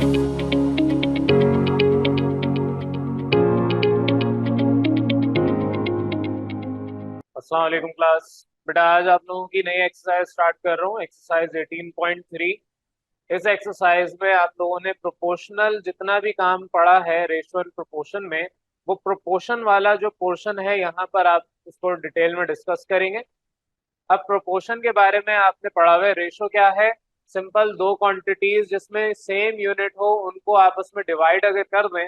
अस्सलाम वालेकुम क्लास। बेटा आज आप लोगों की नई एक्सरसाइज स्टार्ट कर रहा हूँ, एक्सरसाइज 18.3। इस एक्सरसाइज में आप लोगों ने प्रोपोर्शनल जितना भी काम पढ़ा है रेशियो एंड प्रोपोर्शन में, वो प्रोपोर्शन वाला जो पोर्शन है यहाँ पर आप उसको डिटेल में डिस्कस करेंगे। अब प्रोपोर्शन के बारे में आपने पढ़ा हुआ है। रेशियो क्या है? सिंपल दो क्वांटिटीज जिसमें सेम यूनिट हो उनको आपस में डिवाइड अगर कर दें,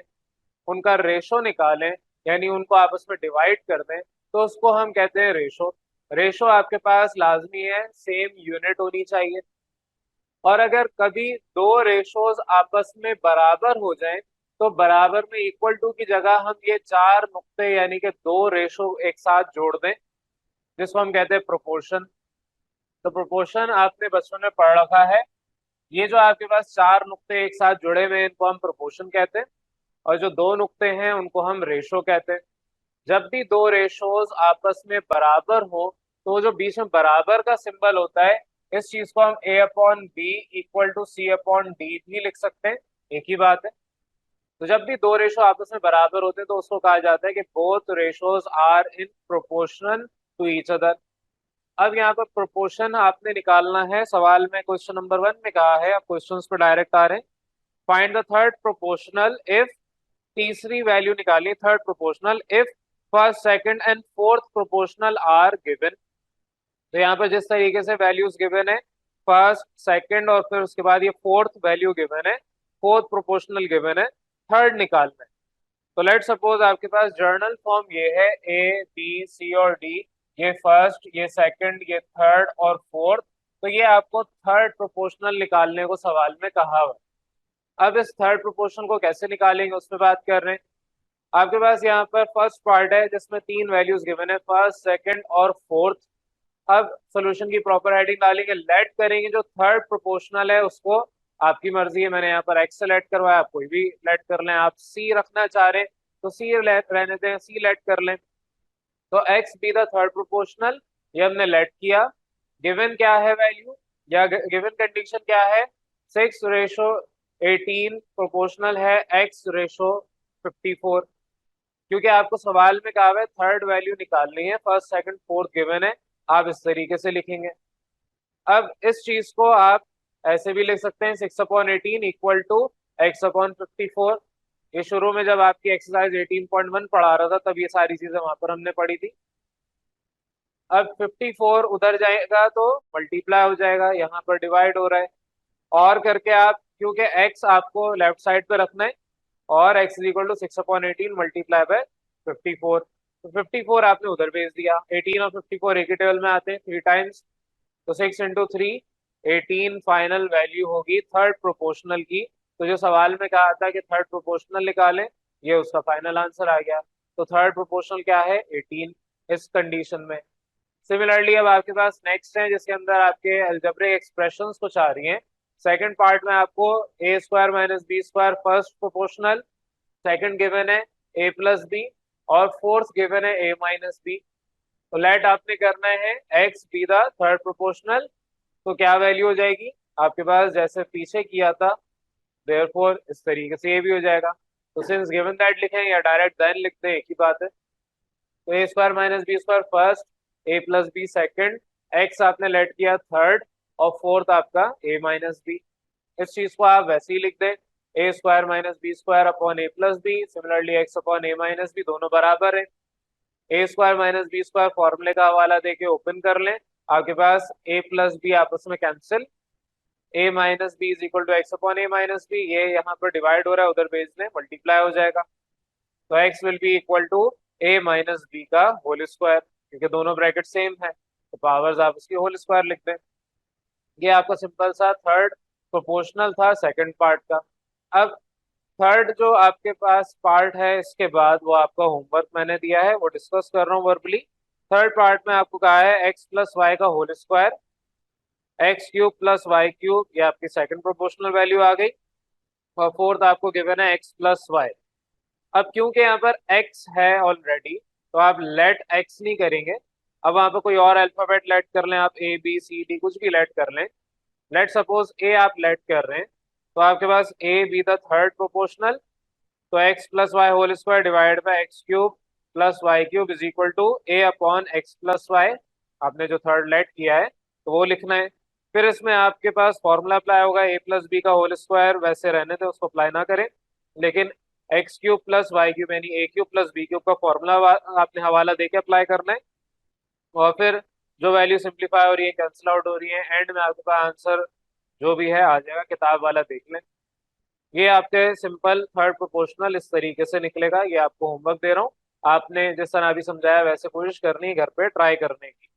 उनका रेशो निकालें, यानी उनको आपस में डिवाइड कर दें, तो उसको हम कहते हैं रेशो। रेशो आपके पास लाजमी है सेम यूनिट होनी चाहिए। और अगर कभी दो रेशोज आपस में बराबर हो जाएं, तो बराबर में इक्वल टू की जगह हम ये चार नुक्ते यानी कि दो रेशो एक साथ जोड़ दें, जिसको हम कहते हैं प्रोपोर्शन। तो प्रोपोर्शन आपने बचपन में पढ़ रखा है। ये जो आपके पास चार नुक्ते एक साथ जुड़े हुए हैं इनको हम प्रोपोर्शन कहते हैं, और जो दो नुक्ते हैं उनको हम रेशो कहते हैं। जब भी दो रेशोज आपस में बराबर हो, तो वो जो बीच में बराबर का सिंबल होता है, इस चीज को हम a upon b equal to c upon d भी लिख सकते हैं। एक ही बात है। तो जब भी दो रेशो आपस में बराबर होते हैं तो उसको कहा जाता है कि both ratios are in proportion to each other. अब यहाँ पर प्रोपोर्शन आपने निकालना है। सवाल में क्वेश्चन नंबर 1 में कहा है, अब क्वेश्चन पे डायरेक्ट आ रहे हैं। Find the third proportional if, तीसरी वैल्यू निकालिए third proportional if first second and fourth proportional are given. तो यहाँ पर जिस तरीके से वैल्यूज गिवन है, फर्स्ट सेकंड और फिर उसके बाद ये फोर्थ वैल्यू गिवन है, फोर्थ प्रोपोर्शनल गिवन है, थर्ड निकालना है। तो लेट सपोज आपके पास जर्नल फॉर्म ये है, ए बी सी और डी, ये फर्स्ट, ये सेकंड, ये थर्ड और फोर्थ। तो ये आपको थर्ड प्रोपोर्शनल निकालने को सवाल में कहा हुआ है। अब इस थर्ड प्रोपोर्शन को कैसे निकालेंगे उस पर बात कर रहे हैं। आपके पास यहाँ पर फर्स्ट पार्ट है जिसमें तीन वैल्यूज गिवन है, फर्स्ट सेकंड और फोर्थ। अब सॉल्यूशन की प्रॉपर हेडिंग डालेंगे, लेट करेंगे जो थर्ड प्रोपोर्शनल है उसको, आपकी मर्जी है, मैंने यहाँ पर एक्स से लेट करवाया, आप कोई भी लेट कर लें। आप सी रखना चाह रहे हैं तो सी रहने दें, सी लेट कर लें। तो x B the third proportional, ये हमने लेट किया। गिवन क्या है वैल्यू, या गिवन कंडीशन क्या है? 6:18 प्रोपोर्शनल है x:54। क्योंकि आपको सवाल में कहा हुआ है थर्ड वैल्यू निकालनी है, फर्स्ट सेकंड फोर्थ गिवन है, आप इस तरीके से लिखेंगे। अब इस चीज को आप ऐसे भी लिख सकते हैं, 6/18 इक्वल टू x/54। ये शुरू में जब आपकी एक्सरसाइज 18.1 पढ़ा रहा था तब ये सारी चीजें वहां पर हमने पढ़ी थी। अब 54 उधर जाएगा तो मल्टीप्लाई हो जाएगा, यहाँ पर डिवाइड हो रहा है। और करके आप, क्योंकि x आपको लेफ्ट साइड पे रखना है, और x is equal to 6/18 multiply by 54। तो 54 आपने उधर भेज दिया। 18 और 54 एक ही टेबल में आते हैं, 3 टाइम्स। तो 6 × 3 18 फाइनल वैल्यू होगी थर्ड प्रोपोर्शनल की। तो जो सवाल में कहा था कि थर्ड प्रोपोर्शनल निकालें, ये उसका फाइनल आंसर आ गया। तो थर्ड प्रोपोर्शनल क्या है? 18 इस कंडीशन में। सिमिलरली अब आपके पास नेक्स्ट है जिसके अंदर आपके अलजेब्रिक एक्सप्रेशंस कुछ आ रही हैं। सेकंड पार्ट में आपको a² - b² first proportional, second given है a + b, और फोर्थ गिवन है a - b। तो लेट आपने करना है x B the third proportional. तो क्या वैल्यू हो जाएगी आपके पास, जैसे पीछे किया था, देयरफॉर इस तरीके से ये भी हो जाएगा। तो सिंस गिवन दैट लिखें या डायरेक्ट देन लिखते हैं, एक ही बात है। तो a² - b² first, a + b second, x आपने लेट किया थर्ड, और फोर्थ आपका a - b। इस चीज को आप वैसे ही लिख दें, a² - b² upon a + b, similarly x upon a - b, दोनों बराबर है। a² - b² फॉर्मूले का हवाला देके ओपन कर लें, आपके पास a + b आपस में cancel, a - b is equal to x upon a - b, ये यहाँ पर डिवाइड हो रहा है, उधर भेज लें, मल्टीप्लाई हो जाएगा। तो x will be equal to a - b का होल स्क्वायर, क्योंकि दोनों ब्रैकेट सेम है तो पावर्स आप उसकी होल स्क्वायर लिख दें। ये आपका सिंपल सा थर्ड प्रोपोर्शनल था सेकंड पार्ट का। अब थर्ड जो आपके पास पार्ट है इसके बाद वो आपका होमवर्क मैंने दिया है, वो डिस्कस कर रहा हूँ वर्बली। थर्ड पार्ट में आपको कहा है x + y का होल स्क्वायर, x³ + y³, ये आपकी सेकंड प्रोपोर्शनल वैल्यू आ गई। और फोर्थ आपको गिवन है x + y। अब क्योंकि यहाँ पर x है ऑलरेडी, तो आप लेट x नहीं करेंगे। अब वहां पर कोई और अल्फाबेट लेट कर लें, आप a b c d कुछ भी लेट कर लें। लेट सपोज a आप लेट कर रहे हैं, तो आपके पास a b the third proportional, तो x plus y whole square divide by x cube plus y cube is equal to a upon x plus y. आपने जो थर्ड लेट किया है तो वो लिखना है। फिर इसमें आपके पास फॉर्मूला अप्लाई होगा ए प्लस बी का होल स्क्वायर, वैसे रहने थे उसको अप्लाई ना करें, लेकिन x cube plus y cube यानी a cube plus b cube का फॉर्मूला आपने हवाला देके अप्लाई करना है। और फिर जो वैल्यू सिंप्लीफाई हो रही है कैंसिल आउट हो रही है, एंड में आपके पास आंसर जो भी है आ जाएगा, किताब वाला देख लें। ये आपके सिंपल थर्ड प्रोपोर्शनल इस तरीके से निकलेगा। ये आपको होमवर्क दे रहा हूँ, आपने जिस तरह अभी समझाया वैसे कोशिश करनी है घर पे ट्राई करने की।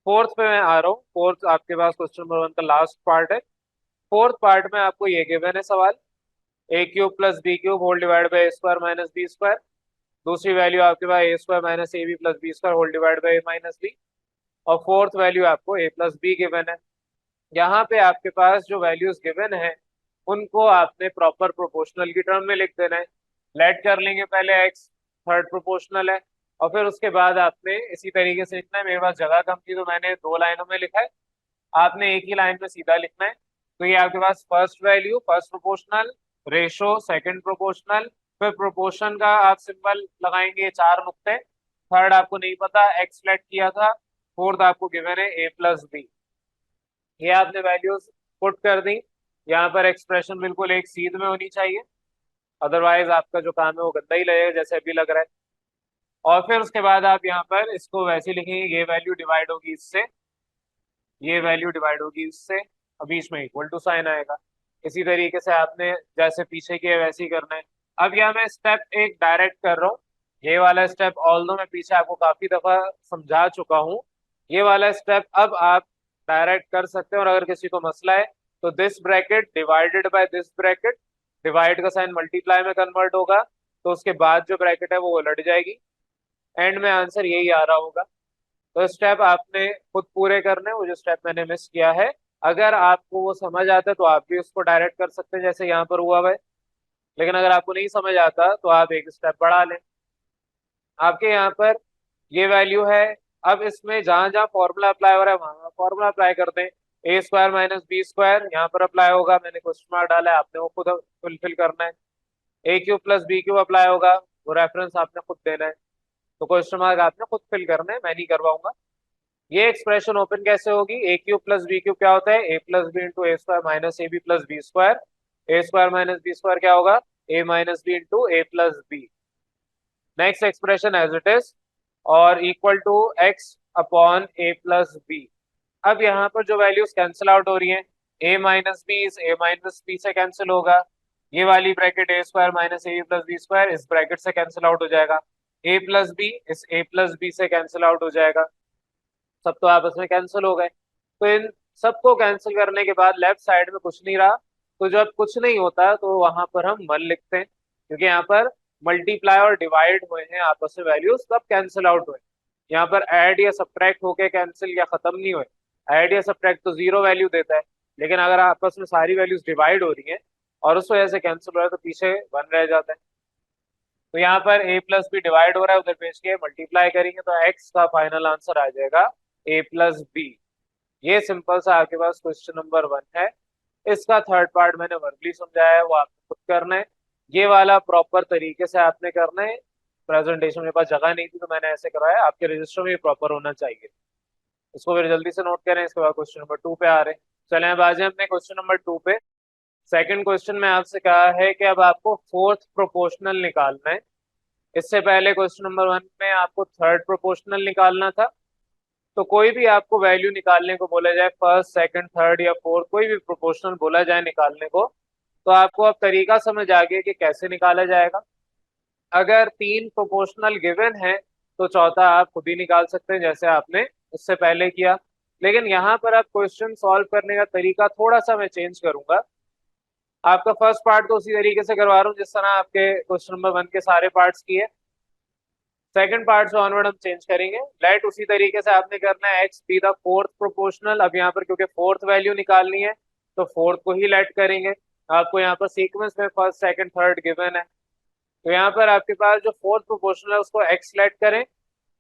फोर्थ पे मैं आ रहा हूँ। फोर्थ आपके पास क्वेश्चन नंबर 1 का लास्ट पार्ट है। फोर्थ पार्ट में आपको ये गिवन है सवाल, a cube plus b cube whole divide by a square minus b square. दूसरी वैल्यू आपके पास a square minus a b plus b square whole divide by a minus b. और fourth value आपको a plus be given है। यहाँ पे आपके पास जो वैल्यूज गिवन है उनको आपने प्रॉपर प्रोपोर्शनल की टर्म में लिख देना है। लेट कर लेंगे पहले एक्स, थर्ड प्रोपोर्शनल है, और फिर उसके बाद आपने इसी तरीके से लिखना है। मेरे पास जगह कम थी तो मैंने 2 लाइनों में लिखा है, आपने एक ही लाइन में सीधा लिखना है। तो ये आपके पास first value first proportional, ratio second proportional, फिर प्रोपोर्शन का आप सिंबल लगाएंगे 4 नुक्ते। थर्ड आपको नहीं पता, एक्स लेट किया था। फोर्थ आपको गिवन है ए प्लस बी। ये आपने वैल्यूज पुट कर दी। यहाँ पर एक्सप्रेशन बिल्कुल एक सीध में होनी चाहिए, अदरवाइज आपका जो काम है वो गंदा ही लगेगा जैसे अभी लग रहा है। और फिर उसके बाद आप यहाँ पर इसको वैसे लिखेंगे, ये वैल्यू डिवाइड होगी इससे, ये वैल्यू डिवाइड होगी इससे, और बीच में इक्वल टू साइन आएगा। इसी तरीके से आपने जैसे पीछे किए वैसे ही करना है। अब यहाँ मैं स्टेप एक डायरेक्ट कर रहा हूँ। ये वाला स्टेप ऑल्दो मैं पीछे आपको काफी दफा समझा चुका हूँ, ये वाला स्टेप अब आप डायरेक्ट कर सकते हैं। और अगर किसी को मसला है तो this bracket divided by this bracket, divide का साइन मल्टीप्लाई में कन्वर्ट होगा, तो उसके बाद जो ब्रैकेट है वो उलट जाएगी, एंड में आंसर यही आ रहा होगा। तो स्टेप आपने खुद पूरे करने, वो जो स्टेप मैंने मिस किया है अगर आपको वो समझ आता है तो आप भी उसको डायरेक्ट कर सकते हैं जैसे यहाँ पर हुआ है। लेकिन अगर आपको नहीं समझ आता तो आप एक स्टेप बढ़ा लें। आपके यहाँ पर ये वैल्यू है, अब इसमें जहां जहां फॉर्मूला अप्लाई हो रहा है वहां फॉर्मूला अप्लाई करते हैं। ए स्क्वायर माइनस बी स्क्वायर यहाँ पर अप्लाई होगा, मैंने क्वेश्चन मार्क डाला है, आपने वो खुद फुलफिल करना है। A cube plus b cube apply होगा, वो रेफरेंस आपने खुद देना है, तो क्वेश्चन मार्क आपने खुद फिल करना है, मैं नहीं करवाऊंगा। ये एक्सप्रेशन ओपन कैसे होगी, a cube plus b cube क्या होता है, a plus b into a square minus a b plus b square. A square minus b square क्या होगा, a minus b into a plus b. Next expression as it is, और equal to x upon a plus b. अब यहाँ पर जो values cancel out हो रही हैं, ए माइनस बी इस ए माइनस बी से कैंसिल होगा, ये वाली ब्रैकेट ए स्क्वायर माइनस ए प्लस बी स्क्वायर इस ब्रैकेट से कैंसिल आउट हो जाएगा, ए प्लस बी इस ए प्लस बी से कैंसिल आउट हो जाएगा। सब तो आपस में कैंसिल हो गए। तो इन सबको कैंसिल करने के बाद लेफ्ट साइड में कुछ नहीं रहा, तो जब कुछ नहीं होता तो वहां पर हम 1 लिखते हैं, क्योंकि यहाँ पर मल्टीप्लाई और डिवाइड हुए हैं आपस में वैल्यूज, तब कैंसिल आउट हुए। यहाँ पर ऐड या सब्ट्रैक्ट होके कैंसिल या खत्म नहीं हुए। ऐड या सब्ट्रैक्ट तो 0 वैल्यू देता है, लेकिन अगर आपस में सारी वैल्यूज डिवाइड हो रही हैं और उस वजह से कैंसिल हो रहा है तो पीछे 1 रह जाता है। तो यहाँ पर ए प्लस बी डिवाइड हो रहा है, उधर पेश के मल्टीप्लाई करेंगे तो एक्स का फाइनल आंसर आ जाएगा ए प्लस बी। ये सिंपल सा आपके पास क्वेश्चन नंबर 1 है। इसका थर्ड पार्ट मैंने वर्बली समझाया है, वो आपको खुद करना है। ये वाला प्रॉपर तरीके से आपने करना है। प्रेजेंटेशन मेरे पास जगह नहीं थी तो मैंने ऐसे करवाया, आपके रजिस्टर में प्रॉपर होना चाहिए। इसको फिर जल्दी से नोट करें। इसके बाद क्वेश्चन नंबर 2 पे आ रहे हैं। चले अब आज हमने क्वेश्चन नंबर 2 पे। सेकंड क्वेश्चन में आपसे कहा है कि अब आपको फोर्थ प्रोपोर्शनल निकालना है। इससे पहले क्वेश्चन नंबर 1 में आपको थर्ड प्रोपोर्शनल निकालना था। तो कोई भी आपको वैल्यू निकालने को बोला जाए, फर्स्ट सेकंड थर्ड या फोर्थ कोई भी प्रोपोर्शनल बोला जाए निकालने को, तो आपको अब तरीका समझ आ गया कि कैसे निकाला जाएगा। अगर 3 प्रोपोर्शनल गिवन है तो चौथा आप खुद ही निकाल सकते हैं जैसे आपने उससे पहले किया। लेकिन यहाँ पर आप क्वेश्चन सॉल्व करने का तरीका थोड़ा सा मैं चेंज करूंगा। आपका फर्स्ट पार्ट तो उसी तरीके से करवा रहा हूँ जिस तरह आपके क्वेश्चन नंबर 1 के सारे पार्ट्स किए। सेकंड पार्ट से ऑनवर्ड हम चेंज करेंगे। लेट उसी तरीके से आपने करना है x be the fourth proportional. अब यहाँ पर क्योंकि फोर्थ वैल्यू निकालनी है तो फोर्थ को ही लेट करेंगे। आपको यहाँ पर सीक्वेंस में फर्स्ट सेकंड थर्ड गिवन है, तो यहाँ पर आपके पास जो फोर्थ प्रोपोर्शनल है उसको एक्स लेट करें,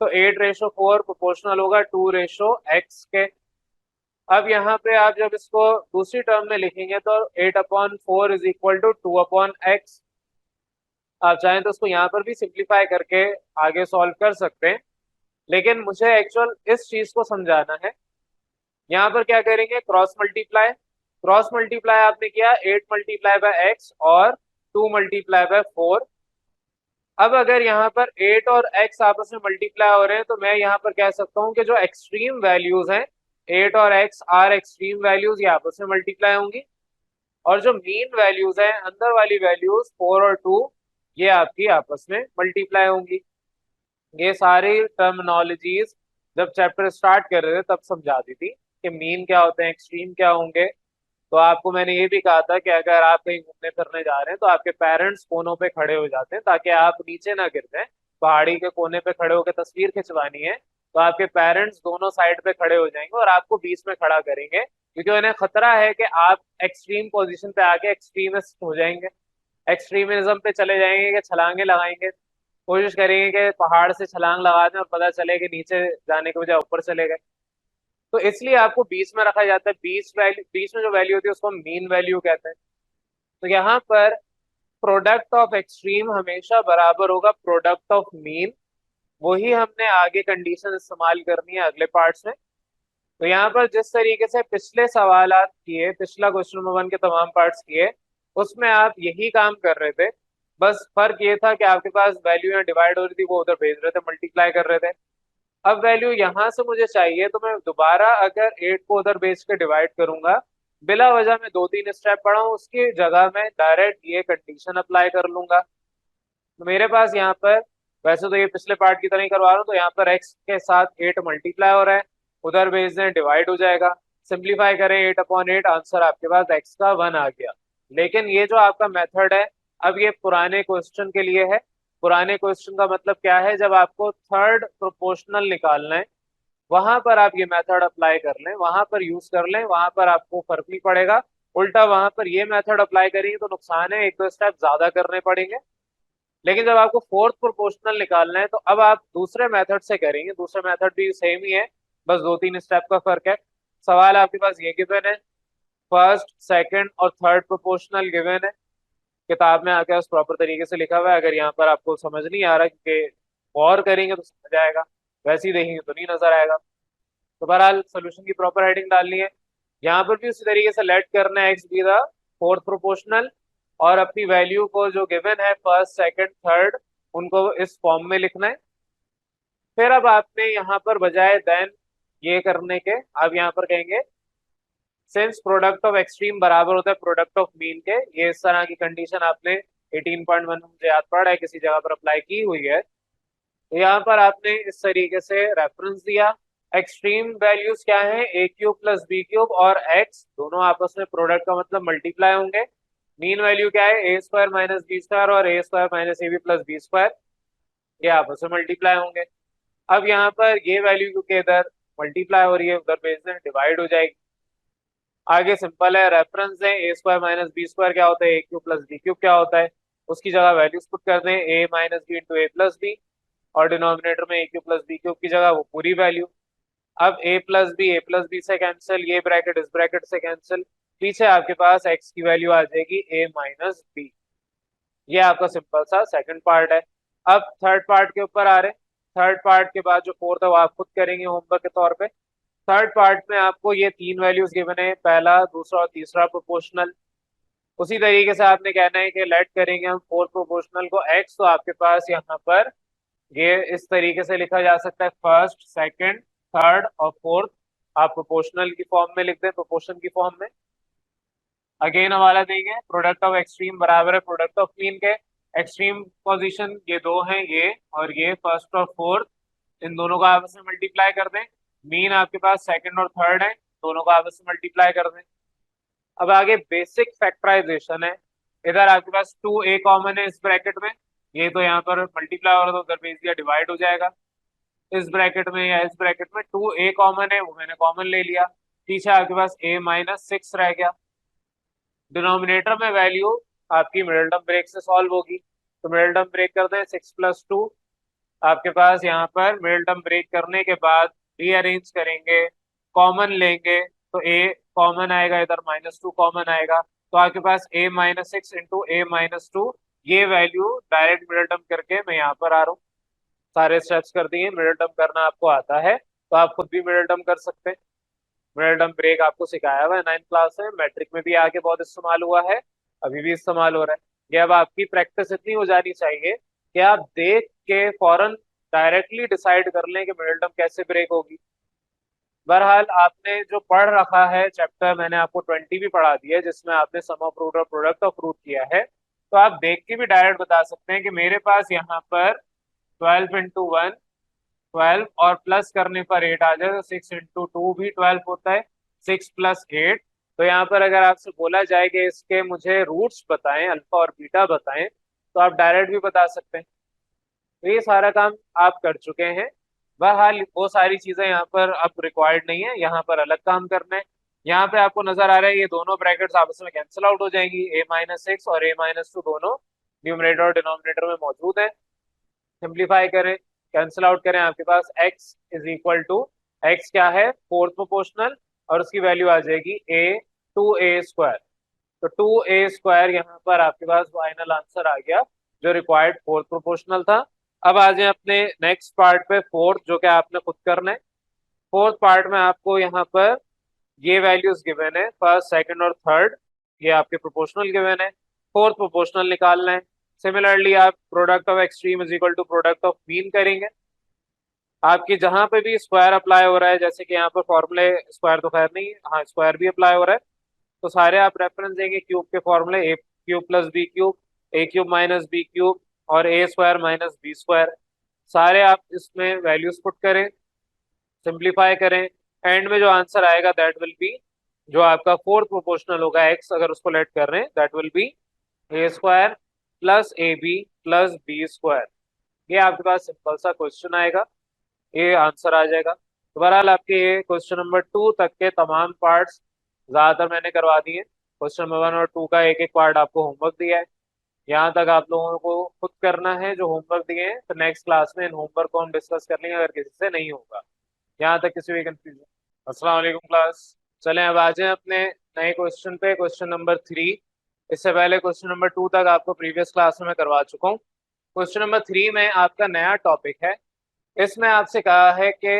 तो 8:4 प्रोपोर्शनल होगा 2:x के। अब यहाँ पे आप जब इसको दूसरी टर्म में लिखेंगे तो 8/4 इज इक्वल टू 2/x। आप चाहें तो उसको यहाँ पर भी सिंप्लीफाई करके आगे सॉल्व कर सकते हैं, लेकिन मुझे एक्चुअल इस चीज को समझाना है। यहाँ पर क्या करेंगे, क्रॉस मल्टीप्लाई। क्रॉस मल्टीप्लाई आपने किया 8 × x और 2 × 4। अब अगर यहाँ पर 8 और x आपस में मल्टीप्लाई हो रहे हैं तो मैं यहाँ पर कह सकता हूँ कि जो एक्सट्रीम वैल्यूज हैं 8 और x आर एक्सट्रीम वैल्यूज, ये आपस में मल्टीप्लाई होंगी। और जो मीन वैल्यूज हैं अंदर वाली वैल्यूज 4 और 2, ये आपकी आपस में मल्टीप्लाई होंगी। ये सारी टर्मिनोलॉजीज जब चैप्टर स्टार्ट कर रहे थे तब समझा दी थी कि मीन क्या होते हैं, एक्सट्रीम क्या होंगे। तो आपको मैंने ये भी कहा था कि अगर आप कहीं घूमने फिरने जा रहे हैं तो आपके पेरेंट्स कोनों पे खड़े हो जाते हैं ताकि आप नीचे ना गिर जाएं। पहाड़ी के कोने पे खड़े होकर तस्वीर खिंचवानी है तो आपके पेरेंट्स दोनों साइड पे खड़े हो जाएंगे और आपको बीच में खड़ा करेंगे, क्योंकि उन्हें खतरा है कि आप एक्सट्रीम पोजीशन पे आके एक्सट्रीमिस्ट हो जाएंगे, एक्सट्रीमिज्म पे चले जाएंगे कि छलांगे लगाएंगे, कोशिश करेंगे कि पहाड़ से छलांग लगा दें और पता चले कि नीचे जाने के बजाय ऊपर चले गए। तो इसलिए आपको बीच में रखा जाता है। बीच में जो वैल्यू होती है उसको मीन वैल्यू कहते हैं। तो यहाँ पर प्रोडक्ट ऑफ एक्सट्रीम हमेशा बराबर होगा प्रोडक्ट ऑफ मीन। वही हमने आगे कंडीशन इस्तेमाल करनी है अगले पार्ट्स में। तो यहाँ पर जिस तरीके से पिछले सवालात किए, पिछला क्वेश्चन नंबर 1 के तमाम पार्ट्स किए, उसमें आप यही काम कर रहे थे। बस फर्क ये था कि आपके पास वैल्यू यहाँ डिवाइड हो रही थी, वो उधर भेज रहे थे, मल्टीप्लाई कर रहे थे। अब वैल्यू यहां से मुझे चाहिए तो मैं दोबारा अगर 8 को उधर बेच के डिवाइड करूंगा, बिला वजह में 2-3 स्टेप पढ़ा हूं, उसकी जगह में डायरेक्ट ये कंडीशन अप्लाई कर लूंगा। तो मेरे पास यहाँ पर, वैसे तो ये पिछले पार्ट की तरह ही करवा रहा हूँ, तो यहाँ पर x के साथ 8 मल्टीप्लाई हो रहा है, उधर भेज दें डिवाइड हो जाएगा। सिंप्लीफाई करें 8/8, आंसर आपके पास x का 1 आ गया। लेकिन ये जो आपका मेथड है, अब ये पुराने क्वेश्चन के लिए है। पुराने क्वेश्चन का मतलब क्या है, जब आपको थर्ड प्रोपोर्शनल निकालना है वहां पर आप ये मेथड अप्लाई कर लें, वहां पर यूज कर लें, वहां पर आपको फर्क नहीं पड़ेगा। उल्टा वहां पर ये मेथड अप्लाई करेंगे तो नुकसान है, 1-2 स्टेप ज्यादा करने पड़ेंगे। लेकिन जब आपको फोर्थ प्रोपोर्शनल निकालना है तो अब आप दूसरे मेथड से करेंगे। दूसरे मेथड भी सेम ही है, बस 2-3 स्टेप का फर्क है। सवाल आपके पास ये गिवन है, फर्स्ट सेकंड और थर्ड प्रोपोर्शनल गिवन है। किताब में आके उस प्रॉपर तरीके से लिखा हुआ है। अगर यहाँ पर आपको समझ नहीं आ रहा, क्योंकि गौर करेंगे तो समझ आएगा, वैसे ही देखेंगे तो नहीं नजर आएगा। तो बहरहाल सोल्यूशन की प्रॉपर हेडिंग डालनी है। यहाँ पर भी उसी तरीके से लेट करना है x be the fourth proportional, और अपनी वैल्यू को जो गिवन है फर्स्ट सेकंड थर्ड, उनको इस फॉर्म में लिखना है। फिर अब आपने यहाँ पर बजाय देन ये करने के, अब यहाँ पर कहेंगे सिंस प्रोडक्ट ऑफ एक्सट्रीम बराबर होता है प्रोडक्ट ऑफ मीन के। ये इस तरह की कंडीशन आपने 18.1 में मुझे याद पड़ा है, किसी जगह पर अप्लाई की हुई है। तो यहाँ पर आपने इस तरीके से रेफरेंस दिया। एक्सट्रीम वैल्यूज क्या है, a³ + b³ और x दोनों आपस में प्रोडक्ट का मतलब मल्टीप्लाई होंगे। मीन वैल्यू क्या है, a² - b² और a² - ab + b², ये आपस में मल्टीप्लाई होंगे। अब यहाँ पर ये वैल्यू क्योंकि इधर मल्टीप्लाई हो रही है, उधर भेज दें डिवाइड हो जाएगी। आगे सिंपल है, रेफरेंस है, a² - b² क्या होता है, a³ + b³ क्या होता है, उसकी जगह वैल्यूज पुट कर दें, a - b × a + b, और डिनोमिनेटर में a³ + b³ की जगह वो पूरी वैल्यू। अब a + b से कैंसिल, ये ब्रैकेट इस ब्रैकेट से कैंसिल, पीछे आपके पास x की वैल्यू आ जाएगी a - b। ये आपका सिंपल सा सेकंड पार्ट है। अब थर्ड पार्ट के ऊपर आ रहे हैं। थर्ड पार्ट के बाद जो फोर्थ है वो आप खुद करेंगे होमवर्क के तौर पे। थर्ड पार्ट में आपको ये 3 वैल्यूज गिवन है, पहला दूसरा और तीसरा प्रोपोर्शनल। उसी तरीके से आपने कहना है कि लेट करेंगे हम फोर्थ प्रोपोर्शनल को x, तो आपके पास यहाँ पर ये इस तरीके से लिखा जा सकता है, फर्स्ट सेकंड थर्ड और फोर्थ आप प्रोपोर्शनल की फॉर्म में लिख दें, प्रोपोर्शन की फॉर्म में। अगेन हवाला देंगे, प्रोडक्ट ऑफ एक्सट्रीम बराबर है प्रोडक्ट ऑफ मीन के। एक्सट्रीम पोजीशन ये दो हैं, ये और ये फर्स्ट और फोर्थ, इन दोनों को आपस में मल्टीप्लाई कर दें। मीन आपके पास सेकंड और थर्ड है, दोनों को आपस में मल्टीप्लाई कर दें। अब आगे बेसिक फैक्टराइजेशन है। इधर आपके पास 2a कॉमन है इस ब्रैकेट में, ये तो यहाँ पर मल्टीप्लाई हो रहा था, उधर भेज दिया डिवाइड हो जाएगा। इस ब्रैकेट में या इस ब्रैकेट में 2a कॉमन है, वो मैंने कॉमन ले लिया, पीछे आपके पास a - 6 रह गया। डिनोमिनेटर में वैल्यू आपकी मिडिल टर्म ब्रेक से सॉल्व होगी, तो मिडिल टर्म ब्रेक कर दें, 6 + 2। आपके पास यहाँ पर मिडिल टर्म ब्रेक करने के बाद रीअरेंज करेंगे, कॉमन लेंगे, तो ए कॉमन आएगा, इधर -2 कॉमन आएगा, तो आपके पास a-6 इंटू a-2, ये वैल्यू डायरेक्ट मिडिल टर्म करके मैं यहाँ पर आ रहा हूँ। सारे स्टेप्स कर दिए, मिडिल टर्म करना आपको आता है तो आप खुद भी मिडिल टर्म कर सकते हैं। मिडिल टर्म ब्रेक आपको सिखाया हुआ है 9th क्लास में, मैट्रिक में भी आगे बहुत इस्तेमाल हुआ है, अभी भी इस्तेमाल हो रहा है। ये अब आपकी प्रैक्टिस इतनी हो जानी चाहिए कि आप देख के फौरन डायरेक्टली डिसाइड कर लें कि मिडिल टर्म कैसे ब्रेक होगी। बहरहाल आपने जो पढ़ रखा है चैप्टर, मैंने आपको 20 भी पढ़ा दिया है जिसमें आपने सम ऑफ रूट और प्रोडक्ट ऑफ रूट किया है, तो आप देख के भी डायरेक्ट बता सकते हैं कि मेरे पास यहाँ पर 12 इंटू 1 12 और प्लस करने पर 8 आ जाए, तो 6 इंटू 2 भी 12 होता है, 6 प्लस 8। तो यहाँ पर अगर आपसे बोला जाए कि इसके मुझे रूट्स बताएं, अल्फा और बीटा बताएं, तो आप डायरेक्ट भी बता सकते हैं। तो ये सारा काम आप कर चुके हैं। बहरहाल वो सारी चीजें यहाँ पर अब रिक्वायर्ड नहीं है, यहाँ पर अलग काम करना है। यहाँ पे आपको नजर आ रहा है ये दोनों ब्रैकेट्स आपस में कैंसिल आउट हो जाएंगी, a-6 और a-2 दोनों न्यूमरेटर और डिनोमिनेटर में मौजूद है। सिंप्लीफाई करें, कैंसिल आउट करें, आपके पास x is equal to, x क्या है, फोर्थ प्रोपोर्शनल, और उसकी वैल्यू आ जाएगी a/2a²। तो 2a² यहाँ पर आपके पास फाइनल आंसर आ गया जो रिक्वायर्ड फोर्थ प्रोपोर्शनल था। अब आ जाए अपने नेक्स्ट पार्ट पे, फोर्थ, जो कि आपने खुद करना है। फोर्थ पार्ट में आपको यहाँ पर ये वैल्यूज गिवन है, फर्स्ट सेकंड और थर्ड, ये आपके प्रोपोर्शनल गिवन है, फोर्थ प्रोपोर्शनल निकालना है। सिमिलरली आप product of extreme is equal to product of mean करेंगे। आपकी जहां पे भी स्क्वायर अप्लाई हो रहा है, जैसे कि यहाँ पर फॉर्मूले, स्क्वायर तो खैर नहीं, हाँ स्क्वायर भी अप्लाई हो रहा है, तो सारे आप रेफरेंस देंगे क्यूब के फॉर्मूले, ए क्यूब प्लस बी क्यूब, ए क्यूब माइनस बी क्यूब और a² माइनस b², सारे आप इसमें वैल्यूज पुट करें, सिंप्लीफाई करें, एंड में जो आंसर आएगा दैट विल बी, जो आपका फोर्थ प्रोपोर्शनल होगा x, अगर उसको लेट कर रहे हैं, that will B a² plus ab plus b²। ये आपके पास सिंपल सा क्वेश्चन आएगा, ये आंसर आ जाएगा। तो बहरहाल आपके ये क्वेश्चन नंबर 2 तक के तमाम पार्ट्स ज्यादातर मैंने करवा दिए। क्वेश्चन नंबर 1 और 2 का एक एक पार्ट आपको होमवर्क दिया है, यहाँ तक आप लोगों को खुद करना है जो होमवर्क दिए हैं, तो नेक्स्ट क्लास में इन होमवर्क को हम डिस्कस कर लेंगे अगर किसी से नहीं होगा। यहाँ तक किसी भी कंफ्यूजन? अस्सलाम वालेकुम क्लास। चलें अब आ जाएं अपने नए क्वेश्चन पे, क्वेश्चन नंबर 3। इससे पहले क्वेश्चन नंबर 2 तक आपको प्रीवियस क्लास में मैं करवा चुका हूँ। क्वेश्चन नंबर 3 में आपका नया टॉपिक है, इसमें आपसे कहा है कि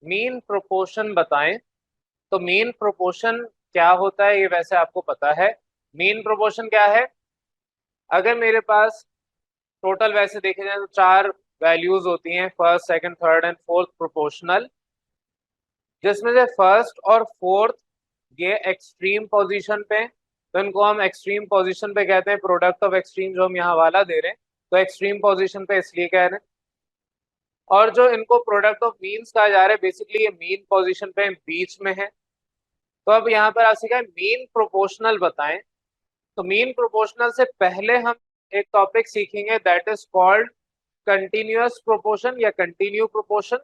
मीन प्रोपोर्शन बताएं। तो मीन प्रोपोर्शन क्या होता है ये वैसे आपको पता है। मीन प्रोपोर्शन क्या है, अगर मेरे पास टोटल वैसे देखे जाए तो 4 वैल्यूज होती हैं, first second third and fourth proportional, जिसमें से फर्स्ट और फोर्थ ये एक्सट्रीम पोजीशन पे, तो इनको हम एक्सट्रीम पोजीशन पे कहते हैं, प्रोडक्ट ऑफ एक्सट्रीम जो हम यहाँ वाला दे रहे हैं, तो एक्सट्रीम पोजीशन पे इसलिए कह रहे हैं। और जो इनको प्रोडक्ट ऑफ मीन्स कहा जा रहा है, बेसिकली ये मीन पोजीशन पे बीच में है। तो अब यहाँ पर आपसे क्या है, मीन प्रोपोर्शनल बताएं। तो मीन प्रोपोर्शनल से पहले हम एक टॉपिक सीखेंगे that is called continuous proportion या कंटिन्यू प्रोपोर्शन।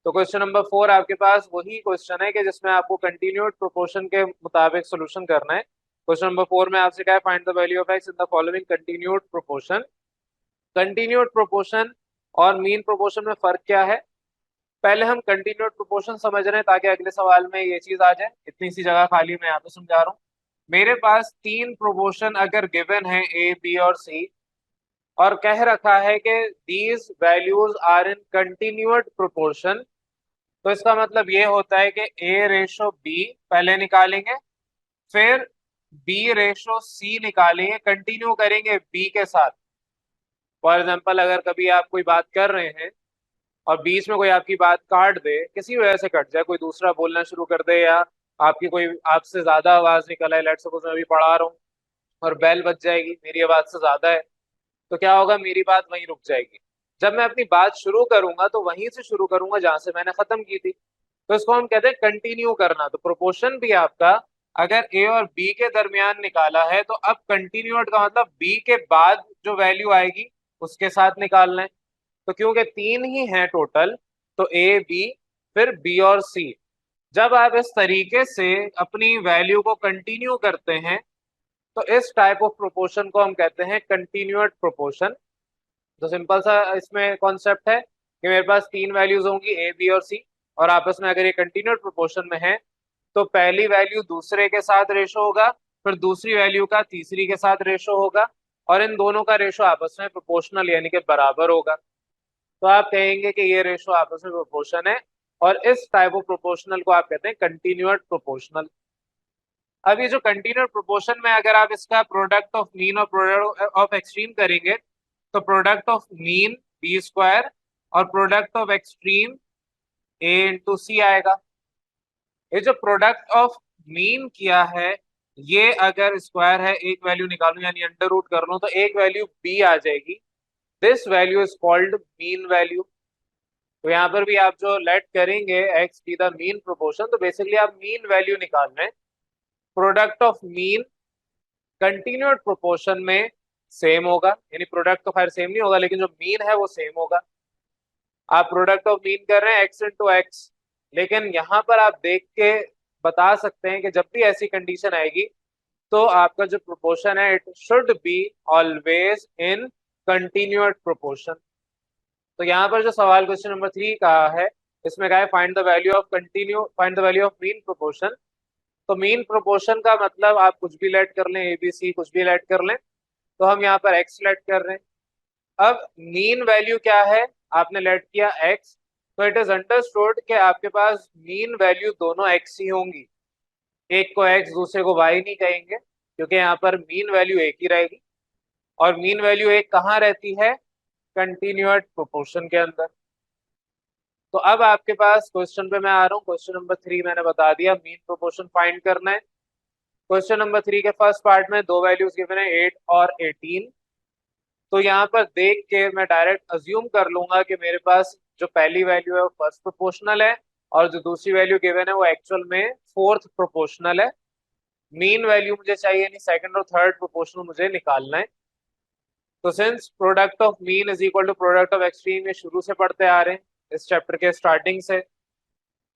तो क्वेश्चन नंबर 4 आपके पास वही क्वेश्चन है कि जिसमें आपको कंटिन्यूड प्रोपोर्शन के मुताबिक सोल्यूशन करना है। क्वेश्चन नंबर 4 में आपसे क्या है, find the value of x in the following continued proportion. Continued proportion और मीन प्रोपोर्शन में फर्क क्या है, पहले हम कंटिन्यूड प्रोपोर्शन समझ रहे हैं ताकि अगले सवाल में ये चीज आ जाए। इतनी सी जगह खाली मैं यहाँ पे समझा रहा हूँ। मेरे पास 3 प्रोपोर्शन अगर गिवन है ए बी और सी, और कह रखा है कि these values are in continued proportion, तो इसका मतलब ये होता है कि a/b पहले निकालेंगे, फिर b/c निकालेंगे, कंटिन्यू करेंगे b के साथ। फॉर एग्जाम्पल अगर कभी आप कोई बात कर रहे हैं और बीच में कोई आपकी बात काट दे, किसी वजह से कट जाए, कोई दूसरा बोलना शुरू कर दे, या आपकी कोई आपसे ज्यादा आवाज निकल आए, लेट्स सपोज मैं अभी पढ़ा रहा हूँ और बेल बज जाएगी, मेरी आवाज से ज्यादा है, तो क्या होगा, मेरी बात वहीं रुक जाएगी। जब मैं अपनी बात शुरू करूंगा तो वहीं से शुरू करूंगा जहां से मैंने खत्म की थी, तो इसको हम कहते हैं कंटिन्यू करना। तो प्रोपोर्शन भी आपका अगर ए और बी के दरमियान निकाला है, तो अब कंटिन्यूड का मतलब बी के बाद जो वैल्यू आएगी उसके साथ निकालना है। तो क्योंकि 3 ही हैं टोटल, तो ए बी फिर बी और सी, जब आप इस तरीके से अपनी वैल्यू को कंटिन्यू करते हैं तो इस टाइप ऑफ प्रोपोर्शन को हम कहते हैं कंटिन्यूड प्रोपोर्शन। तो सिंपल सा इसमें कॉन्सेप्ट है कि मेरे पास 3 वैल्यूज होंगी ए बी और सी, और आपस में अगर ये कंटिन्यूड प्रोपोर्शन में है तो पहली वैल्यू दूसरे के साथ रेशो होगा, फिर दूसरी वैल्यू का तीसरी के साथ रेशो होगा, और इन दोनों का रेशो आपस में प्रोपोर्शनल यानी कि बराबर होगा। तो आप कहेंगे कि ये रेशो आपस में प्रोपोर्शन है, और इस टाइप ऑफ प्रोपोर्शनल को आप कहते हैं कंटिन्यूअस प्रोपोर्शनल। अब ये जो कंटिन्यूअस प्रोपोर्शन में अगर आप इसका प्रोडक्ट ऑफ मीन और प्रोडक्ट ऑफ एक्सट्रीम करेंगे, तो product of mean b square और product of extreme a into c आएगा। ये जो प्रोडक्ट ऑफ मीन किया है, ये अगर स्क्वायर है, एक वैल्यू निकालूं यानी अंडर रूट कर लूं, तो एक वैल्यू बी आ जाएगी। This value is called mean value. तो यहाँ पर भी आप जो लेट करेंगे x be the mean proportion, तो बेसिकली आप मीन वैल्यू निकाल रहे हैं। Product of mean continuous proportion में सेम होगा, यानी प्रोडक्ट तो खैर सेम नहीं होगा, लेकिन जो मीन है वो सेम होगा। आप प्रोडक्ट ऑफ मीन कर रहे हैं एक्स इंटू एक्स, लेकिन यहाँ पर आप देख के बता सकते हैं कि जब भी ऐसी कंडीशन आएगी तो आपका जो प्रोपोर्शन है it should be always in continuous proportion. तो यहाँ पर जो सवाल क्वेश्चन नंबर 3 कहा है, इसमें कहा है find the value of find the value of mean proportion. तो मीन प्रोपोर्शन का मतलब आप कुछ भी लेट कर लें, एबीसी कुछ भी लेट कर लें, तो हम यहाँ पर एक्स लेट कर रहे हैं। अब मीन वैल्यू क्या है, आपने लेट किया एक्स, तो इट इज अंडरस्टूड कि आपके पास मीन वैल्यू दोनों एक्स ही होंगी। एक को एक्स दूसरे को वाई नहीं कहेंगे, क्योंकि यहाँ पर मीन वैल्यू एक ही रहेगी। और मीन वैल्यू एक कहाँ रहती है, कंटिन्यूअस प्रोपोर्शन के अंदर। तो अब आपके पास क्वेश्चन पे मैं आ रहा हूँ। क्वेश्चन नंबर 3 मैंने बता दिया, मीन प्रोपोर्शन फाइंड करना है। क्वेश्चन नंबर 3 के फर्स्ट पार्ट में दो वैल्यूज गिवन है 8 और 18। तो यहाँ पर देख के मैं डायरेक्ट अज्यूम कर लूंगा कि मेरे पास जो पहली वैल्यू है वो फर्स्ट प्रोपोर्शनल है, और जो दूसरी वैल्यू गिवन है वो एक्चुअल में फोर्थ प्रोपोर्शनल है। मीन वैल्यू मुझे चाहिए नहीं, सेकंड और थर्ड प्रोपोर्शनल मुझे निकालना है। तो since product of mean is equal to product of extreme, ये शुरू से पढ़ते आ रहे हैं इस चैप्टर के स्टार्टिंग से।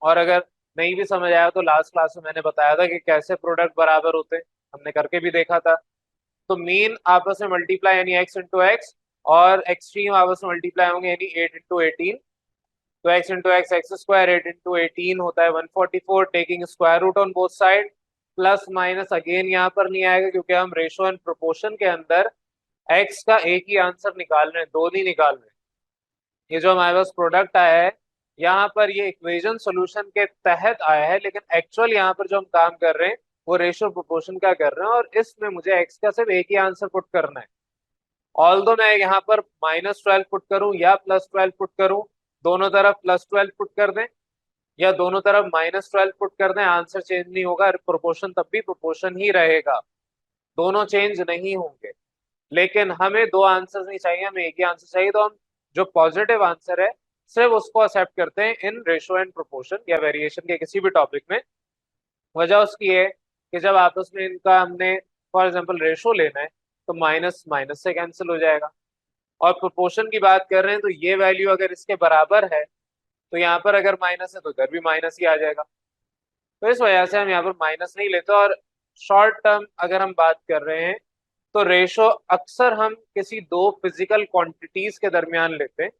और अगर नहीं भी समझ आया तो लास्ट क्लास में मैंने बताया था कि कैसे प्रोडक्ट बराबर होते हैं, हमने करके भी देखा था। तो मीन आपस में मल्टीप्लाई यानी एक्स इंटू एक्स, और एक्सट्रीम आपस में मल्टीप्लाई होंगे यानी 8 इंटू 18। तो x into x x square, 8 into 18 होता है 144, taking square root on both side. Plus minus again यहाँ पर नहीं आएगा, क्योंकि हम रेशो एंड प्रोपोर्शन के अंदर एक्स का एक ही आंसर निकाल रहे हैं, दो नहीं निकाल रहे हैं। ये जो हमारे पास प्रोडक्ट आया है, यहाँ पर ये इक्वेशन सोल्यूशन के तहत आया है, लेकिन एक्चुअल यहाँ पर जो हम काम कर रहे हैं वो रेशियो प्रोपोर्शन का कर रहे हैं, और इसमें मुझे एक्स का सिर्फ एक ही आंसर पुट करना है। ऑल दो मैं यहाँ पर -12 पुट करूं या +12 पुट करूं, दोनों तरफ +12 पुट कर दें या दोनों तरफ -12 पुट कर दें, आंसर चेंज नहीं होगा, प्रोपोर्शन तब भी प्रोपोर्शन ही रहेगा, दोनों चेंज नहीं होंगे। लेकिन हमें दो आंसर नहीं चाहिए, हमें एक ही आंसर चाहिए। तो हम जो पॉजिटिव आंसर है सिर्फ उसको एक्सेप्ट करते हैं इन रेशो एंड प्रोपोर्शन या वेरिएशन के किसी भी टॉपिक में। वजह उसकी है कि जब आपस में इनका हमने फॉर एग्जांपल रेशो लेना है, तो माइनस माइनस से कैंसिल हो जाएगा। और प्रोपोर्शन की बात कर रहे हैं, तो ये वैल्यू अगर इसके बराबर है, तो यहाँ पर अगर माइनस है तो इधर भी माइनस ही आ जाएगा। तो इस वजह से हम यहाँ पर माइनस नहीं लेते। और शॉर्ट टर्म अगर हम बात कर रहे हैं, तो रेशो अक्सर हम किसी दो फिजिकल क्वांटिटीज के दरमियान लेते हैं।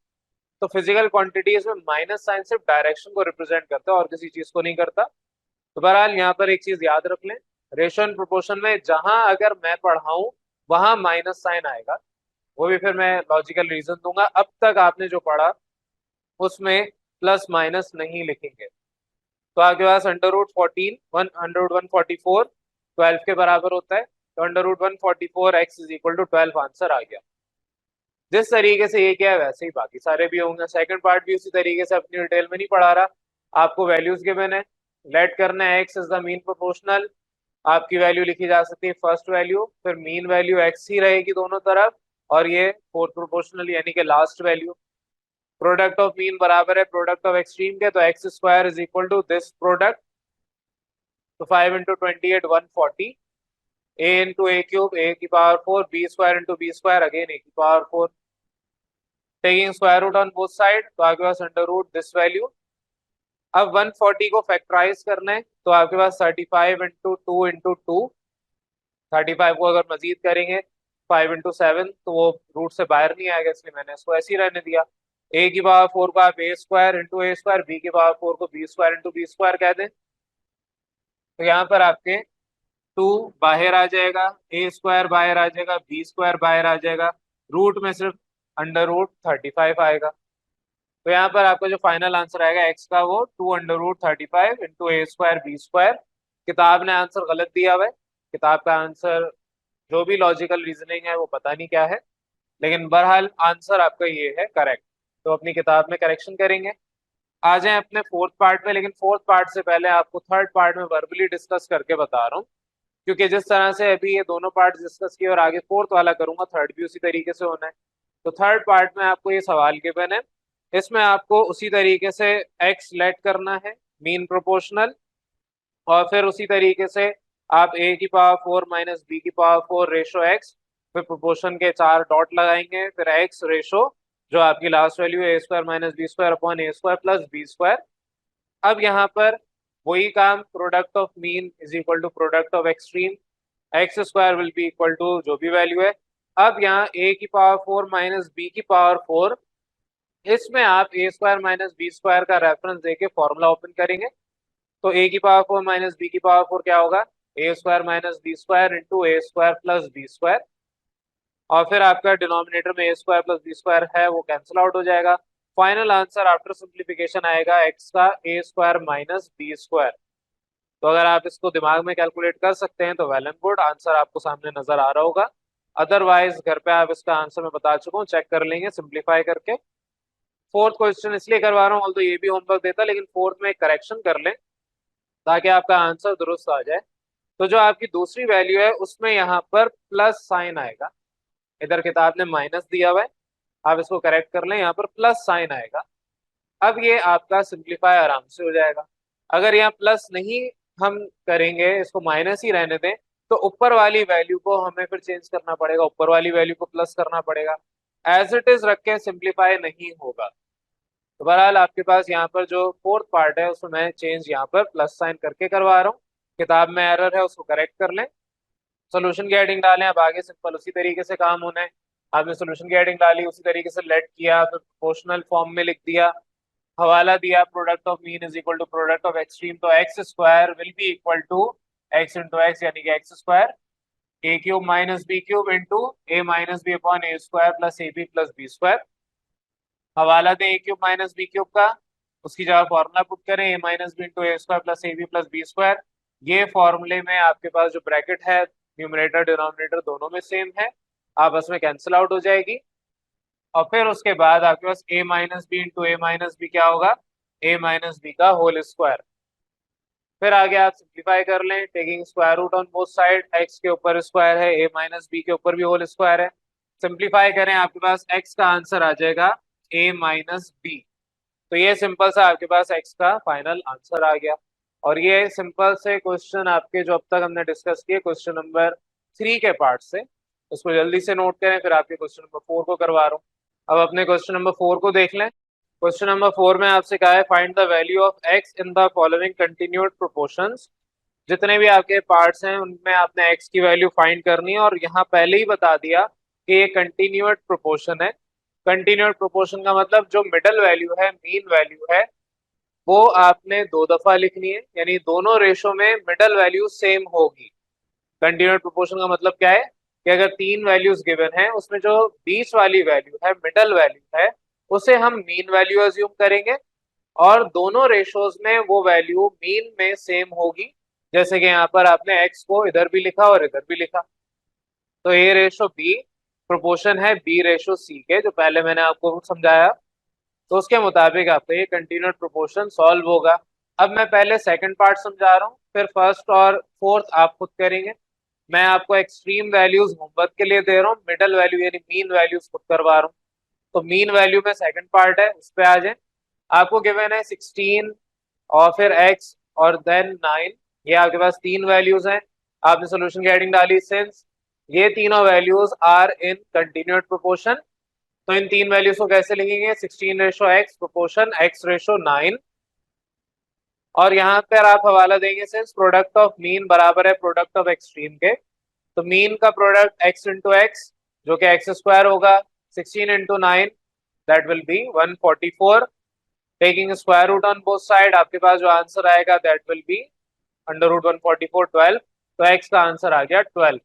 तो फिजिकल क्वांटिटीज में माइनस साइन सिर्फ डायरेक्शन को रिप्रेजेंट करता है और किसी चीज को नहीं करता। तो बहरहाल यहाँ पर एक चीज याद रख लें, रेशो एंड प्रोपोर्शन में जहां अगर मैं पढ़ाऊं वहां माइनस साइन आएगा, वो भी फिर मैं लॉजिकल रीजन दूंगा। अब तक आपने जो पढ़ा उसमें प्लस माइनस नहीं लिखेंगे। तो आपके पास अंडर रूट 144 12 के बराबर होता है, तो under root 144 x is equal to 12 answer आ गया। जिस तरीके से ये किया है वैसे ही बाकी सारे भी होंगे। सेकंड पार्ट भी उसी तरीके से, अपनी डिटेल में नहीं पढ़ा रहा, आपको वैल्यूज गिवन है, लेट करना है x is the mean proportional. आपकी वैल्यू लिखी जा सकती है फर्स्ट वैल्यू, फिर मीन वैल्यू एक्स ही रहेगी दोनों तरफ, और ये फोर्थ प्रोपोर्शनल यानी कि last value. Product of mean बराबर है प्रोडक्ट ऑफ एक्सट्रीम के, तो x square is equal to this product. तो 5 into 28 140, a into a cube a की power 4, b square into b square again ए की power 4, taking square root on both side, तो आपके पास अंडर रूट दिस वैल्यू। अब 140 को factorise करना है, तो आपके पास 35 इंटू 2 इंटू 2, 35 को अगर मजीद करेंगे 5 इंटू 7, तो वो रूट से बाहर नहीं आएगा, इसलिए मैंने इसको ऐसे ही रहने दिया। ए की पावर 4 को आप a square into a square, b की पावर 4 को b square into b square कह दें। तो यहाँ पर आपके 2 बाहर आ जाएगा, ए स्क्वायर बाहर आ जाएगा, बी स्क्वायर बाहर आ जाएगा, रूट में सिर्फ अंडर रूट 35 आएगा। तो यहाँ पर आपका जो फाइनल आंसर आएगा एक्स का वो 2 under root 35 into a square B square. किताब ने आंसर गलत दिया हुआ है। किताब का आंसर जो भी लॉजिकल रीजनिंग है वो पता नहीं क्या है, लेकिन बहरहाल आंसर आपका ये है करेक्ट। तो अपनी किताब में करेक्शन करेंगे। आ जाएं अपने फोर्थ पार्ट में, लेकिन फोर्थ पार्ट से पहले आपको थर्ड पार्ट में वर्बली डिस्कस करके बता रहा हूँ, क्योंकि जिस तरह से अभी ये दोनों पार्ट डिस्कस किए और आगे फोर्थ वाला करूंगा, थर्ड भी उसी तरीके से होना है। तो थर्ड पार्ट में आपको ये सवाल गिवन है, इसमें आपको उसी तरीके से एक्स लेट करना है मीन प्रोपोर्शनल, और फिर उसी तरीके से आप ए की पावर 4 माइनस बी की पावर 4 रेशो एक्स, फिर प्रोपोर्शन के 4 डॉट लगाएंगे, फिर एक्स रेशो जो आपकी लास्ट वैल्यू है a square minus b square upon a square plus b square. अब यहाँ पर वही काम, product of mean is equal to product of extreme, x square will be equal to जो भी वैल्यू है। अब यहाँ ए की पावर 4 माइनस बी की पावर 4, इसमें आप a square minus b square का रेफरेंस देके फॉर्मूला ओपन करेंगे। तो ए की पावर 4 माइनस बी की पावर 4 क्या होगा, a square minus b square into a square plus b square, और फिर आपका डिनोमिनेटर में a square plus b square है वो कैंसिल आउट हो जाएगा। फाइनल आंसर आफ्टर सिंप्लीफिकेशन आएगा एक्स का a square minus b square. तो अगर आप इसको दिमाग में कैलकुलेट कर सकते हैं तो वेल एंड गुड, आंसर आपको सामने नजर आ रहा होगा। अदरवाइज घर पे आप इसका आंसर मैं बता चुका हूँ, चेक कर लेंगे सिंप्लीफाई करके। फोर्थ क्वेश्चन इसलिए करवा रहा हूँ, तो ये भी होमवर्क देता, लेकिन फोर्थ में एक करेक्शन कर लें ताकि आपका आंसर दुरुस्त आ जाए। तो जो आपकी दूसरी वैल्यू है उसमें यहाँ पर प्लस साइन आएगा, इधर किताब ने माइनस दिया हुआ है, आप इसको करेक्ट कर लें, यहाँ पर प्लस साइन आएगा। अब ये आपका सिंप्लीफाई आराम से हो जाएगा। अगर यहाँ प्लस नहीं हम करेंगे, इसको माइनस ही रहने दें, तो ऊपर वाली वैल्यू को हमें फिर चेंज करना पड़ेगा, ऊपर वाली वैल्यू को प्लस करना पड़ेगा। एज इट इज रख के सिंप्लीफाई नहीं होगा। तो बहरहाल आपके पास यहाँ पर जो फोर्थ पार्ट है उसमें मैं चेंज यहाँ पर प्लस साइन करके करवा रहा हूँ। किताब में एरर है उसको करेक्ट कर लें, सोल्यूशन की हेडिंग डालें। अब आगे सिंपल उसी तरीके से काम होना है। आपने सोल्यूशन की हेडिंग डाली, उसी तरीके से लेट किया, फिर प्रोपोर्शनल फॉर्म में लिख दिया, हवाला दिया product of mean is equal to product of extreme. तो x square will be equal to x into x, यानी कि x square a cube minus b cube into a minus b upon a square plus a b plus b square. हवाला दें a cube minus b cube का, उसकी जगह formula put करें a minus b into a square plus a b plus b square. ये फॉर्मूले में आपके पास जो ब्रैकेट है न्यूमरेटर डिनोमिनेटर दोनों में सेम है, आपस में कैंसिल आउट हो जाएगी। और फिर उसके बाद आपके पास a minus b into a minus b क्या होगा, ए माइनस बी का होल स्क्वायर। फिर आगे आप सिंप्लीफाई कर लें, taking square root on both side, x के ऊपर स्क्वायर है, ए माइनस बी के ऊपर भी होल स्क्वायर है। सिंप्लीफाई करें, आपके पास एक्स का आंसर आ जाएगा ए माइनस बी। तो ये सिंपल सा आपके पास एक्स का फाइनल आंसर आ गया। और ये सिंपल से क्वेश्चन आपके जो अब तक हमने डिस्कस किए क्वेश्चन नंबर 3 के पार्ट से, उसको जल्दी से नोट करें, फिर आपके क्वेश्चन नंबर 4 को करवा रहा हूँ। अब अपने क्वेश्चन नंबर 4 को देख लें। क्वेश्चन नंबर 4 में आपसे कहा है find the value of x in the following continued proportions. जितने भी आपके पार्ट्स हैं उनमें आपने एक्स की वैल्यू फाइंड करनी है, और यहाँ पहले ही बता दिया कि ये कंटिन्यूड प्रोपोर्शन है। कंटिन्यूड प्रोपोर्शन का मतलब जो मिडल वैल्यू है, मीन वैल्यू है, वो आपने 2 दफा लिखनी है, यानी दोनों रेशो में मिडल वैल्यू सेम होगी। कंटिन्यूड प्रोपोर्शन का मतलब क्या है कि अगर 3 वैल्यूज गिवन है, उसमें जो बीच वाली वैल्यू है, मिडल वैल्यू है, उसे हम मीन वैल्यू अज्यूम करेंगे, और दोनों रेशोज में वो वैल्यू मीन में सेम होगी। जैसे कि यहाँ पर आपने एक्स को इधर भी लिखा और इधर भी लिखा, तो ए रेशो बी प्रोपोर्शन है बी रेशो सी के, जो पहले मैंने आपको समझाया। तो उसके मुताबिक आपका ये कंटिन्यूड प्रोपोर्शन सॉल्व होगा। अब मैं पहले सेकंड पार्ट समझा रहा हूँ, फिर फर्स्ट और फोर्थ आप खुद करेंगे। मैं आपको एक्सट्रीम वैल्यूज होमवर्क के लिए दे रहा हूँ, मिडल वैल्यू यानी मीन वैल्यूज खुद करवा रहा हूँ। तो मीन वैल्यू में सेकंड पार्ट है, उस पर आ जाए। आपको गिवन है 16 और फिर x और देन 9, ये आपके पास 3 वैल्यूज हैं। आपने सोल्यूशन की हेडिंग डाली सिंस ये तीनों values are in continued proportion. तो इन 3 वैल्यूज को कैसे लिखेंगे, 16 ratio x proportion x ratio 9। और यहाँ पर आप हवाला देंगे सिंस प्रोडक्ट ऑफ मीन बराबर है प्रोडक्ट ऑफ एक्सट्रीम के। तो मीन का प्रोडक्ट x इंटू एक्स जो कि एक्स स्क्वायर होगा, 16 into 9 that will be 144। Taking square root on both side, आपके पास जो आंसर आएगा दैट विल बी √144 12, तो x का आंसर आ गया 12।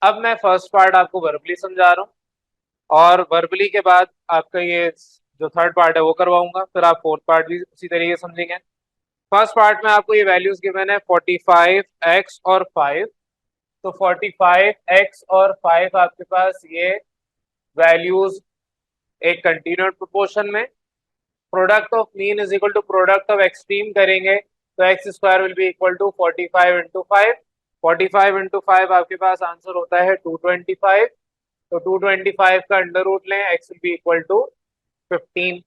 अब मैं फर्स्ट पार्ट आपको वर्बली समझा रहा हूँ और वर्बली के बाद आपका ये जो थर्ड पार्ट है वो करवाऊंगा, फिर आप फोर्थ पार्ट भी उसी तरीके से समझेंगे। फर्स्ट पार्ट में आपको ये वैल्यूज गिवन है 45x और 5। तो 45x और 5 आपके पास ये वैल्यूज एक कंटिन्यूअस प्रोपोर्शन में, product of mean is equal to product of extreme करेंगे तो x square will be equal to 45 into 5। 45 into 5 आपके पास आंसर होता है 225। तो 225 का अंडर रूट लें, x will be equal to 15।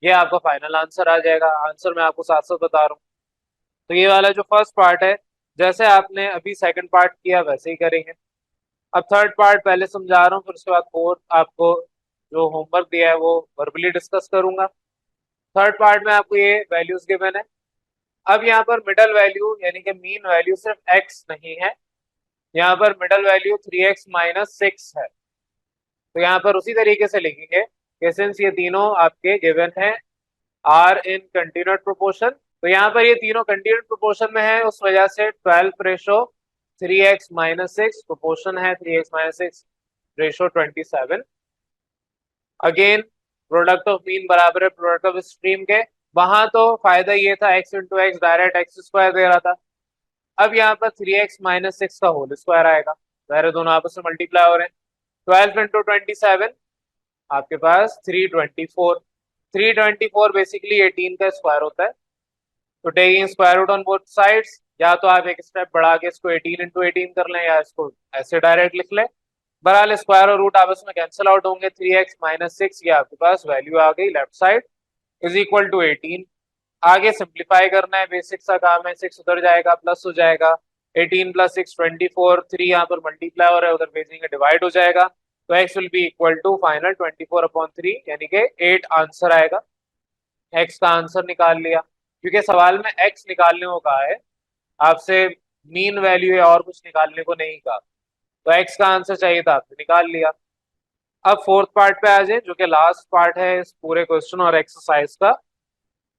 ये आपका फाइनल आंसर आ जाएगा। आंसर मैं आपको साथ साथ बता रहा हूँ। तो ये वाला जो फर्स्ट पार्ट है, जैसे आपने अभी सेकंड पार्ट किया वैसे ही करेंगे। अब थर्ड पार्ट पहले समझा रहा हूँ, फिर उसके बाद फोर्थ आपको जो होमवर्क दिया है वो वर्बली डिस्कस करूंगा। थर्ड पार्ट में आपको ये वैल्यूज गिवन है। अब यहाँ पर मिडल वैल्यू यानी कि मीन वैल्यू सिर्फ एक्स नहीं है, यहाँ पर मिडल वैल्यू 3x-6 है। तो यहाँ पर उसी तरीके से लिखेंगे कि सिंस ये तीनों आपके गिवन हैं आर इन कंटिन्यूअस प्रोपोर्शन, तो यहाँ पर ये तीनों कंटिन्यूअस प्रोपोर्शन में है, उस वजह से 12 रेशो 3x-6 प्रोपोर्शन है 3x-6 ratio 27। Again product of mean बराबर है प्रोडक्ट ऑफ स्ट्रीम के। वहां तो फायदा ये था x into x direct x square दे रहा था। अब यहाँ पर 3x-6 का होल स्क्वायर आएगा, सारे दोनों आपस में मल्टीप्लाई हो रहे हैं। 12 इंटू 27 आपके पास 324। 324 बेसिकली 18 का स्क्वायर होता है। तो taking square root on both sides, या तो आप एक स्टेप बढ़ा के इसको 18 इंटू 18 कर लें या इसको ऐसे डायरेक्ट लिख लें। बहरहाल स्क्वायर और रूट आपस में कैंसिल आउट होंगे। 3x-6 ये आपके पास वैल्यू आ गई left side is equal to 18। आगे सिंप्लीफाई करना है, बेसिक सा काम है, 6 उधर जाएगा प्लस हो जाएगा, 18 + 6 24, 3 यहाँ पर मल्टीप्लाई हो रहा है उधर भेजेंगे डिवाइड हो जाएगा। तो x will be equal to final 24/3 यानी कि 8 आंसर आएगा। x का आंसर निकाल लिया, क्योंकि सवाल में x निकालने को कहा है, आपसे मीन वैल्यू या और कुछ निकालने को नहीं कहा। तो x का आंसर चाहिए था, आपने निकाल लिया। अब फोर्थ पार्ट पे आ जाए जो कि लास्ट पार्ट है इस पूरे क्वेश्चन और एक्सरसाइज का।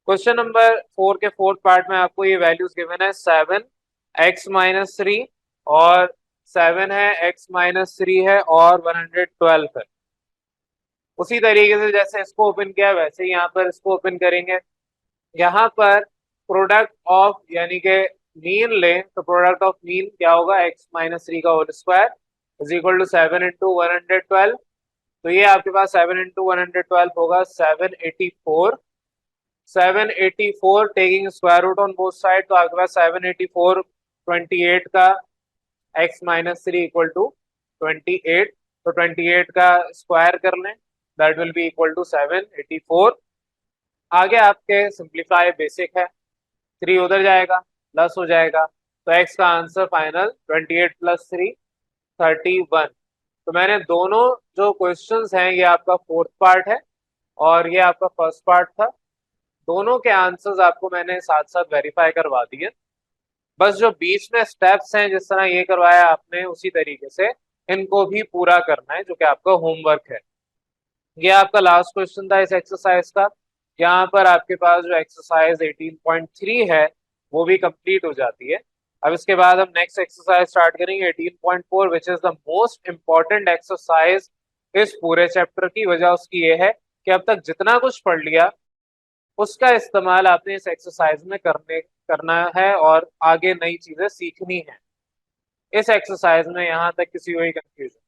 क्वेश्चन नंबर 4 के फोर्थ पार्ट में आपको ये वैल्यूज गिवन है 7x-3 और 7 है, x-3 है और 112 है। उसी तरीके से जैसे इसको ओपन किया वैसे ही यहाँ पर इसको ओपन करेंगे। यहाँ पर प्रोडक्ट ऑफ यानी कि मीन लें तो प्रोडक्ट ऑफ मीन क्या होगा, x-3 का whole square is equal to 7 into 112। तो ये आपके पास 7 इंटू 112 होगा 784। 784 taking square root on both side, तो आपके पास 784 28 का x-3 इक्वल टू 28। तो 28 का स्क्वायर कर लें, that will be equal to 784। आगे आपके सिंप्लीफाई बेसिक है, 3 उधर जाएगा प्लस हो जाएगा, तो x का आंसर फाइनल 28 + 3 31। तो मैंने दोनों जो क्वेश्चंस हैं ये आपका फोर्थ पार्ट है और ये आपका फर्स्ट पार्ट था। दोनों के आंसर्स आपको मैंने साथ साथ वेरीफाई करवा दिए। बस जो बीच में स्टेप्स हैं जिस तरह ये करवाया आपने उसी तरीके से इनको भी पूरा करना है, जो कि आपका होमवर्क है। ये आपका लास्ट क्वेश्चन था इस एक्सरसाइज का। यहाँ पर आपके पास जो एक्सरसाइज 18.3 है वो भी कंप्लीट हो जाती है। अब इसके बाद हम नेक्स्ट एक्सरसाइज स्टार्ट करेंगे 18.4 which is the most important exercise इस पूरे चैप्टर की। वजह उसकी ये है कि अब तक जितना कुछ पढ़ लिया उसका इस्तेमाल आपने इस एक्सरसाइज में करना है और आगे नई चीजें सीखनी है। इस एक्सरसाइज में यहाँ तक किसी को कंफ्यूजन